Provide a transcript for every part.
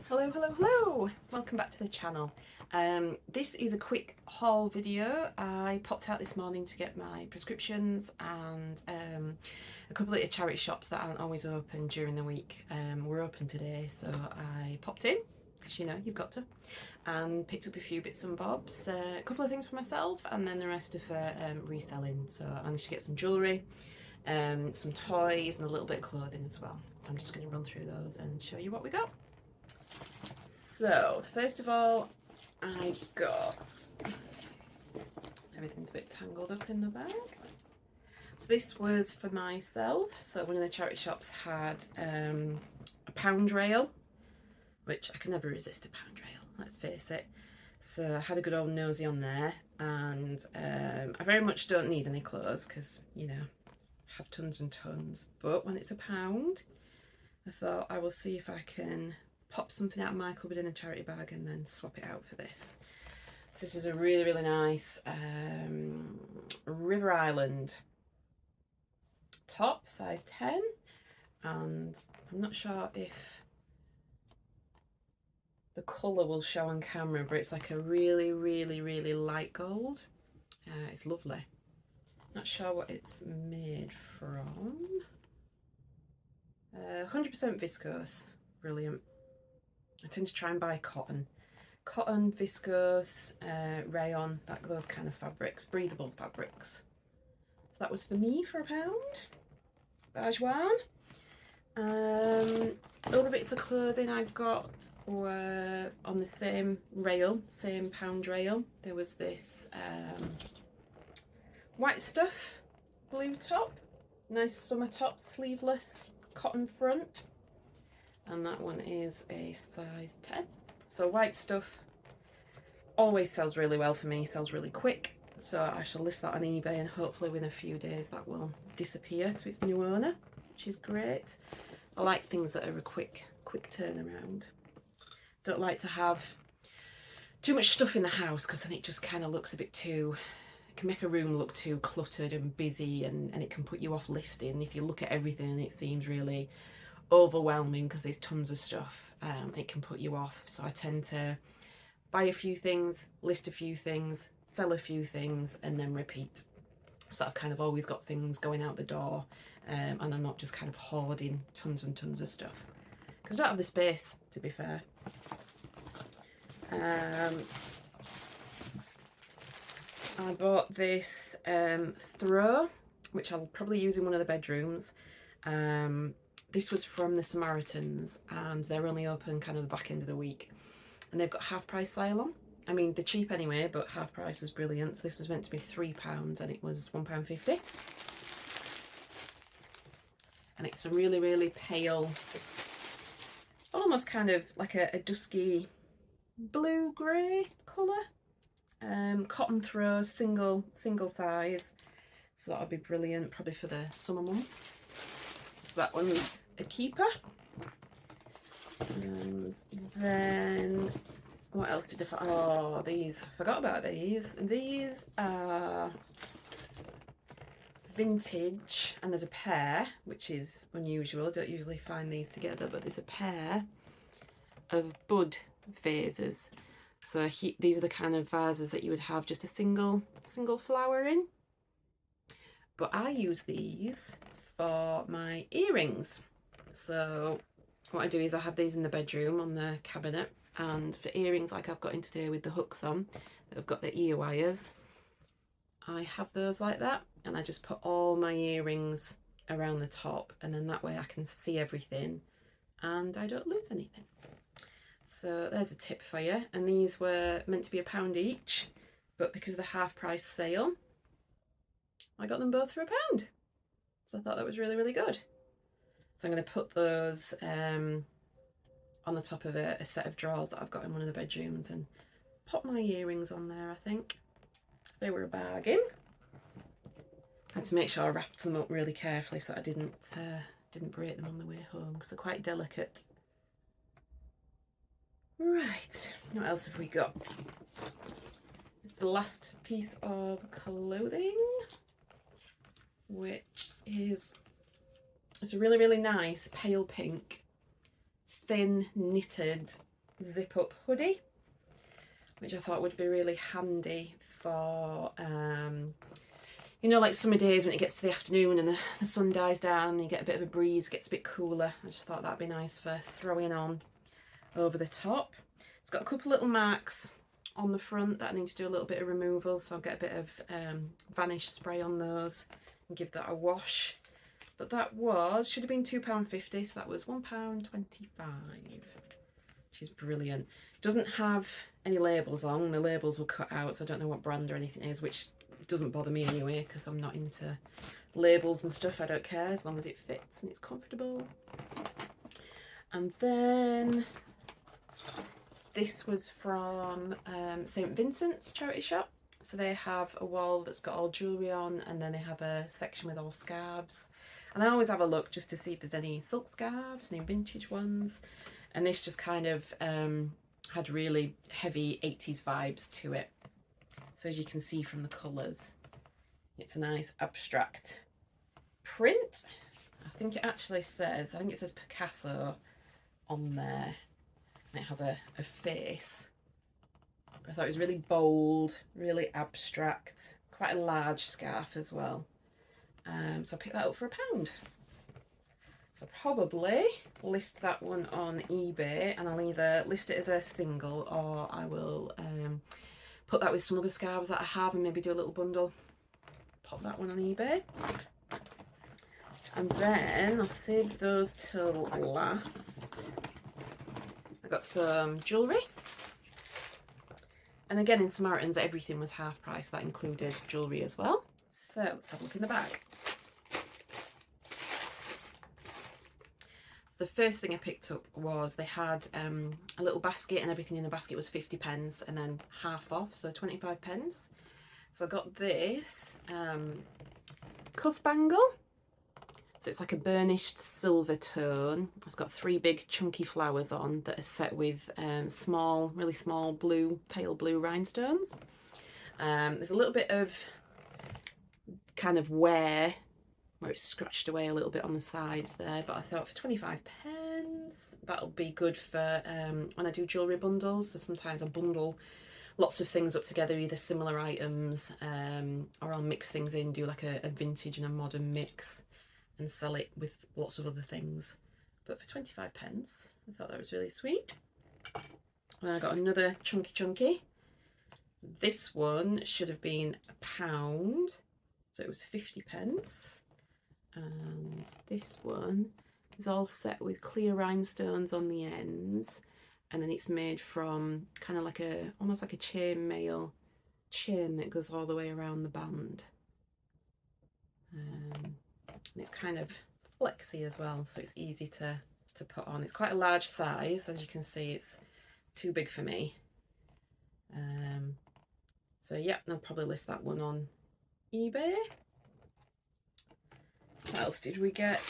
Hello, hello, hello! Welcome back to the channel. This is a quick haul video. I popped out this morning to get my prescriptions and a couple of charity shops that aren't always open during the week were open today, so I popped in, because you know, you've got to, and picked up a few bits and bobs, a couple of things for myself and then the rest of reselling. So I managed to get some jewellery, some toys and a little bit of clothing as well. So I'm just going to run through those and show you what we got. So, first of all, I got, everything's a bit tangled up in the bag. So this was for myself. So one of the charity shops had a pound rail, which I can never resist a pound rail, let's face it. So I had a good old nosy on there, and I very much don't need any clothes because, you know, I have tons and tons. But when it's a pound, I thought I will see if I can pop something out of my cupboard in a charity bag and then swap it out for this. So this is a really, really nice River Island top, size 10, and I'm not sure if the colour will show on camera, but it's like a really, really, really light gold. It's lovely. Not sure what it's made from. 100% viscose, brilliant. I tend to try and buy cotton, viscose, rayon, those kind of fabrics, breathable fabrics. So that was for me for £1. Bajwan. Other bits of clothing I got were on the same rail, same pound rail. There was this white stuff blue top, nice summer top, sleeveless, cotton front. And that one is a size 10. So white stuff always sells really well for me, sells really quick. So I shall list that on eBay, and hopefully within a few days that will disappear to its new owner, which is great. I like things that are a quick turnaround. Don't like to have too much stuff in the house because then it just kind of looks a bit too, it can make a room look too cluttered and busy, and it can put you off listing if you look at everything and it seems really overwhelming because there's tons of stuff. It can put you off, so I tend to buy a few things, list a few things, sell a few things, and then repeat. So I've kind of always got things going out the door, and I'm not just kind of hoarding tons and tons of stuff because I don't have the space, to be fair. I bought this throw, which I'll probably use in one of the bedrooms. This was from the Samaritans, and they're only open kind of the back end of the week, and they've got half price sale on. I mean, they're cheap anyway, but half price was brilliant. So this was meant to be £3 and it was £1.50. And it's a really, really pale, almost kind of like a dusky blue grey colour. Cotton throw, single size. So that would be brilliant, probably for the summer months. So that one's a keeper. And then what else did I find? Oh, these, I forgot about these. These are vintage, and there's a pair, which is unusual. I don't usually find these together, but there's a pair of bud vases. So these are the kind of vases that you would have just a single flower in. But I use these for my earrings. So what I do is I have these in the bedroom on the cabinet, and for earrings like I've got in today with the hooks on, that I've got the ear wires, I have those like that, and I just put all my earrings around the top, and then that way I can see everything and I don't lose anything. So there's a tip for you. And these were meant to be £1 each, but because of the half price sale, I got them both for £1. So I thought that was really, really good. So I'm going to put those on the top of a set of drawers that I've got in one of the bedrooms and pop my earrings on there, I think. They were a bargain. Had to make sure I wrapped them up really carefully so that I didn't break them on the way home because they're quite delicate. Right, what else have we got? It's the last piece of clothing, which is, it's a really, really nice pale pink, thin knitted zip up hoodie, which I thought would be really handy for you know, like summer days when it gets to the afternoon and the sun dies down and you get a bit of a breeze, gets a bit cooler. I just thought that'd be nice for throwing on over the top. It's got a couple little marks on the front that I need to do a little bit of removal, so I'll get a bit of vanish spray on those and give that a wash. But that should have been £2.50, so that was £1.25, which is brilliant. It doesn't have any labels on, the labels were cut out, so I don't know what brand or anything it is, which doesn't bother me anyway, because I'm not into labels and stuff. I don't care as long as it fits and it's comfortable. And then this was from St. Vincent's charity shop. So they have a wall that's got all jewellery on, and then they have a section with all scarves. And I always have a look just to see if there's any silk scarves, any vintage ones. And this just kind of had really heavy 80s vibes to it. So as you can see from the colours, it's a nice abstract print. I think it actually says, I think it says Picasso on there. And it has a face. I thought it was really bold, really abstract, quite a large scarf as well. So I picked that up for £1. So I'll probably list that one on eBay, and I'll either list it as a single or I will put that with some other scarves that I have and maybe do a little bundle. Pop that one on eBay. And then I'll save those till last. I got some jewellery. And again, in Samaritans, everything was half price. That included jewellery as well. So let's have a look in the bag. The first thing I picked up was they had a little basket, and everything in the basket was 50p and then half off, so 25p. So I got this cuff bangle. So it's like a burnished silver tone. It's got 3 big chunky flowers on that are set with small, really small blue, pale blue rhinestones. There's a little bit of kind of wear where it's scratched away a little bit on the sides there, but I thought for 25p that'll be good for when I do jewellery bundles. So sometimes I bundle lots of things up together, either similar items or I'll mix things in, do like a vintage and a modern mix and sell it with lots of other things. But for 25p I thought that was really sweet. And I got another chunky. This one should have been £1, so it was 50p. And this one is all set with clear rhinestones on the ends, and then it's made from kind of like almost like a chain mail chain that goes all the way around the band. And it's kind of flexy as well, so it's easy to put on. It's quite a large size, as you can see. It's too big for me. So yeah, I'll probably list that one on eBay. What else did we get?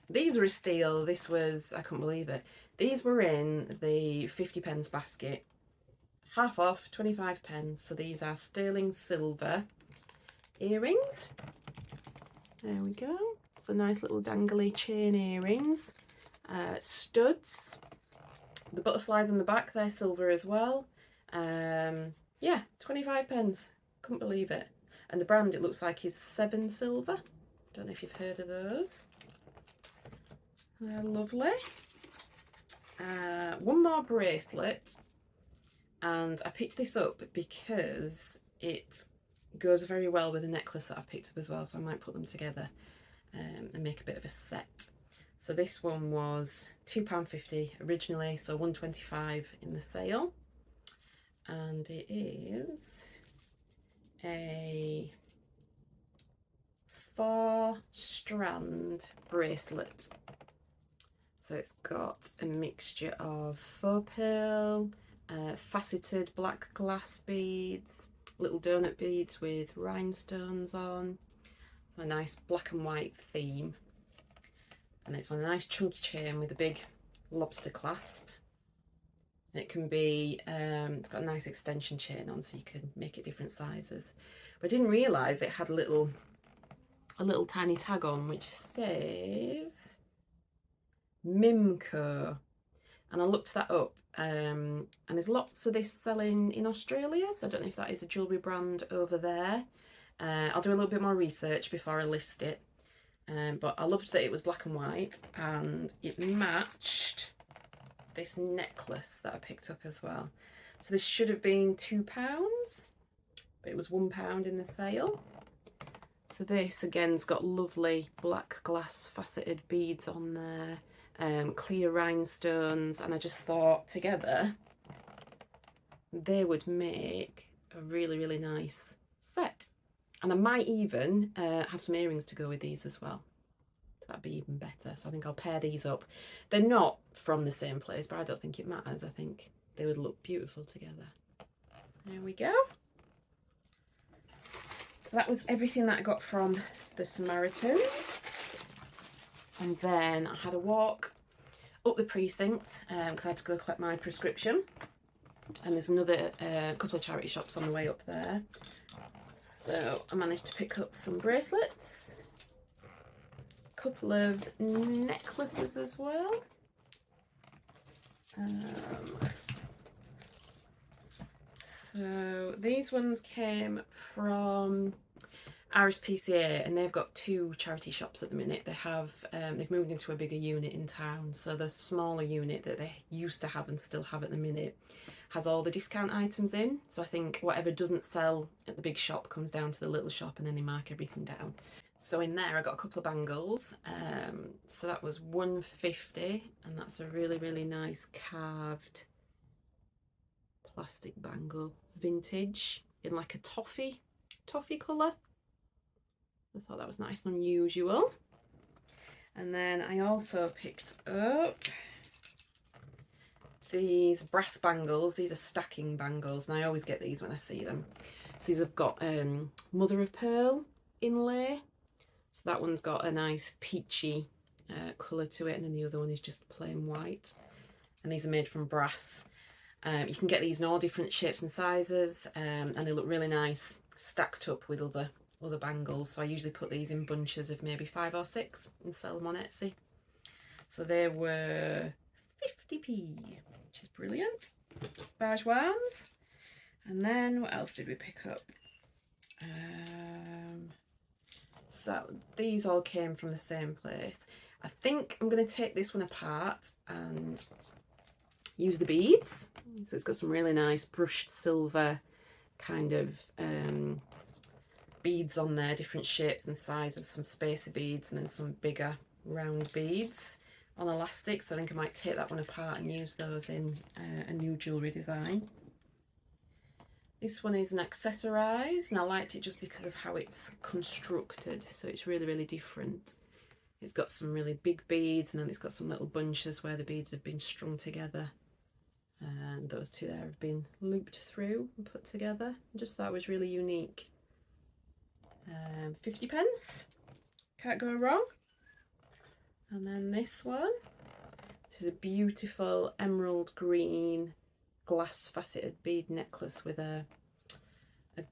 These were a steal. This was, I couldn't believe it. These were in the 50p basket. Half off, 25p. So these are sterling silver earrings. There we go. So nice little dangly chain earrings. Studs. The butterflies on the back, they're silver as well. Yeah, 25p. Couldn't believe it. And the brand, it looks like, is 7 Silver. Don't know if you've heard of those. They're lovely. One more bracelet, and I picked this up because it goes very well with a necklace that I've picked up as well, so I might put them together and make a bit of a set. So this one was £2.50 originally, so £1.25 in the sale, and it is a 4-strand bracelet. So it's got a mixture of faux pearl, faceted black glass beads, little donut beads with rhinestones on, a nice black and white theme, and it's on a nice chunky chain with a big lobster clasp. It can be, it's got a nice extension chain on, so you can make it different sizes. But I didn't realise it had a little tiny tag on which says Mimco, and I looked that up, and there's lots of this selling in Australia, so I don't know if that is a jewellery brand over there. I'll do a little bit more research before I list it, but I loved that it was black and white, and it matched this necklace that I picked up as well. So this should have been £2, but it was £1 in the sale. So this again's got lovely black glass faceted beads on there, clear rhinestones, and I just thought together they would make a really, really nice set. And I might even have some earrings to go with these as well. So that'd be even better. So I think I'll pair these up. They're not from the same place, but I don't think it matters. I think they would look beautiful together. There we go. So that was everything that I got from the Samaritans. And then I had a walk up the precinct because I had to go collect my prescription. And there's another couple of charity shops on the way up there. So I managed to pick up some bracelets, a couple of necklaces as well. So these ones came from RSPCA, and they've got 2 charity shops at the minute. They have they've moved into a bigger unit in town, so the smaller unit that they used to have and still have at the minute has all the discount items in. So I think whatever doesn't sell at the big shop comes down to the little shop, and then they mark everything down. So in there I got a couple of bangles. So that was £1.50, and that's a really, really nice carved plastic bangle, vintage, in like a toffee colour. I thought that was nice and unusual. And then I also picked up these brass bangles. These are stacking bangles, and I always get these when I see them. So these have got mother of pearl inlay. So that one's got a nice peachy colour to it, and then the other one is just plain white. And these are made from brass. You can get these in all different shapes and sizes, and they look really nice stacked up with other bangles. So I usually put these in bunches of maybe 5 or 6 and sell them on Etsy. So they were 50p, which is brilliant. Bargeoines. And then what else did we pick up? So these all came from the same place. I think I'm going to take this one apart and use the beads. So it's got some really nice brushed silver kind of beads on there, different shapes and sizes, some spacer beads, and then some bigger round beads on elastic. So I think I might take that one apart and use those in a new jewellery design. This one is an accessorise, and I liked it just because of how it's constructed. So it's really, really different. It's got some really big beads, and then it's got some little bunches where the beads have been strung together. And those two there have been looped through and put together. I just thought it was really unique. 50p, can't go wrong. And then this one, this is a beautiful emerald green glass faceted bead necklace with a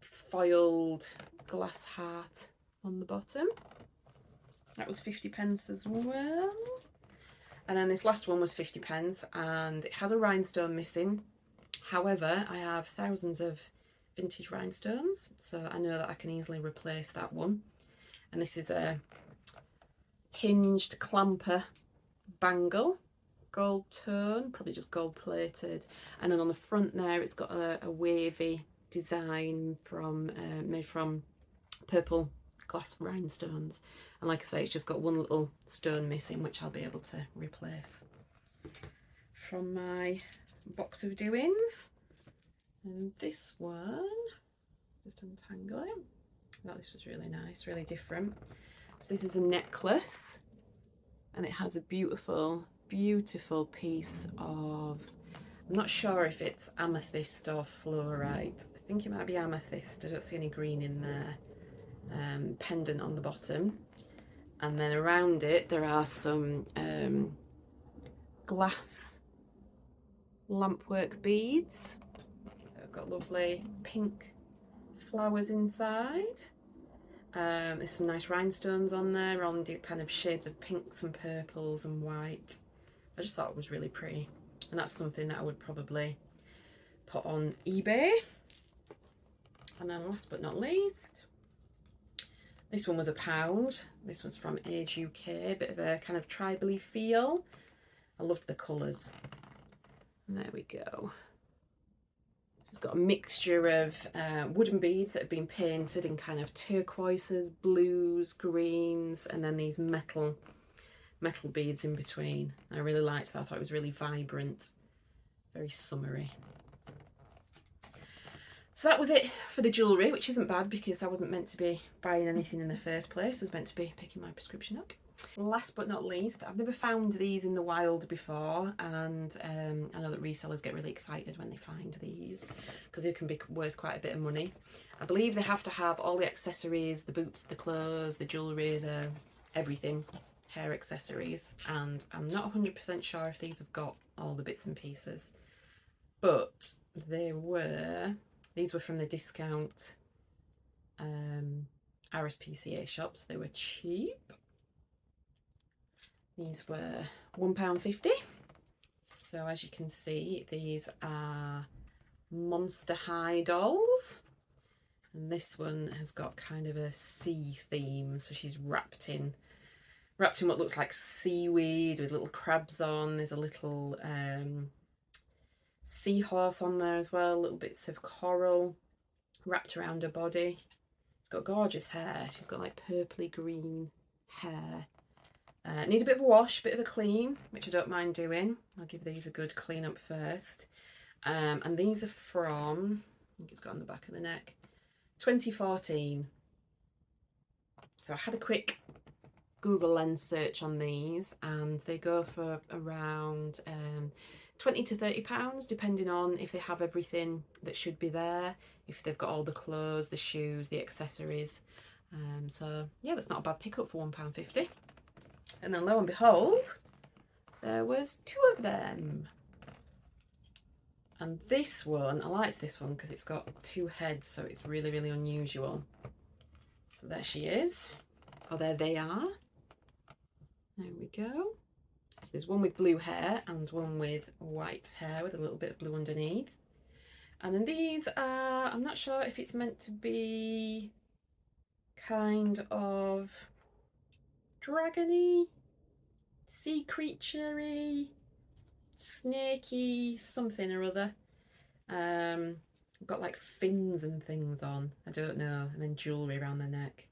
foiled glass heart on the bottom. That was 50p as well. And then this last one was 50p, and it has a rhinestone missing. However, I have thousands of vintage rhinestones, so I know that I can easily replace that one. And this is a hinged clamper bangle, gold tone, probably just gold plated. And then on the front there, it's got a wavy design from made from purple glass rhinestones. And like I say, it's just got one little stone missing, which I'll be able to replace from my box of doings. And this one, just untangle it. I thought this was really nice, really different. So this is a necklace, and it has a beautiful, beautiful piece of, I'm not sure if it's amethyst or fluorite. I think it might be amethyst. I don't see any green in there. Pendant on the bottom, and then around it there are some glass lampwork beads. They've got lovely pink flowers inside. There's some nice rhinestones on there, on kind of shades of pinks and purples and white. I just thought it was really pretty. And that's something that I would probably put on eBay. And then last but not least, this one was £1. This one's from Age UK, a bit of a kind of tribally feel. I loved the colours. And there we go. It's got a mixture of wooden beads that have been painted in kind of turquoises, blues, greens, and then these metal beads in between. I really liked that. I thought it was really vibrant, very summery. So that was it for the jewellery, which isn't bad because I wasn't meant to be buying anything in the first place. I was meant to be picking my prescription up. Last but not least, I've never found these in the wild before, and I know that resellers get really excited when they find these because they can be worth quite a bit of money. I believe they have to have all the accessories, the boots, the clothes, the jewellery, the everything, hair accessories, and I'm not 100% sure if these have got all the bits and pieces, but these were from the discount RSPCA shops. They were cheap. These were £1.50. So as you can see, these are Monster High dolls. And this one has got kind of a sea theme. So she's wrapped in what looks like seaweed with little crabs on. There's a little seahorse on there as well, little bits of coral wrapped around her body. She's got gorgeous hair. She's got like purpley green hair. Need a bit of a wash, a bit of a clean, which I don't mind doing. I'll give these a good clean up first. And these are from, I think it's got on the back of the neck, 2014. So I had a quick Google Lens search on these, and they go for around £20 to £30, depending on if they have everything that should be there, if they've got all the clothes, the shoes, the accessories. So yeah, that's not a bad pickup for £1.50. And then lo and behold, there was 2 of them. And this one, I liked this one because it's got 2 heads, so it's really, really unusual. So there she is. Oh, there they are. There we go. So there's one with blue hair and one with white hair with a little bit of blue underneath. And then these are, I'm not sure if it's meant to be kind of dragony, sea creature-y, snaky, something or other. Got like fins and things on, I don't know, and then jewellery around the neck.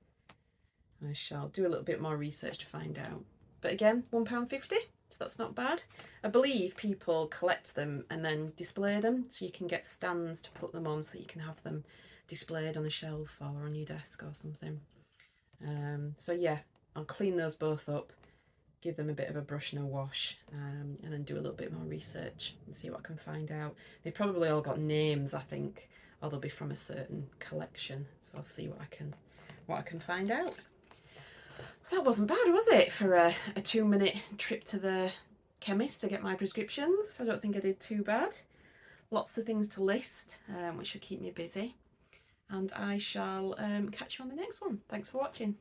I shall do a little bit more research to find out. But again, £1.50, so that's not bad. I believe people collect them and then display them, so you can get stands to put them on so that you can have them displayed on a shelf or on your desk or something. So yeah, I'll clean those both up, give them a bit of a brush and a wash, and then do a little bit more research and see what I can find out. They've probably all got names, I think, or they'll be from a certain collection, so I'll see what I can find out. So that wasn't bad, was it, for a 2-minute trip to the chemist to get my prescriptions? I don't think I did too bad. Lots of things to list, which should keep me busy. And I shall catch you on the next one. Thanks for watching.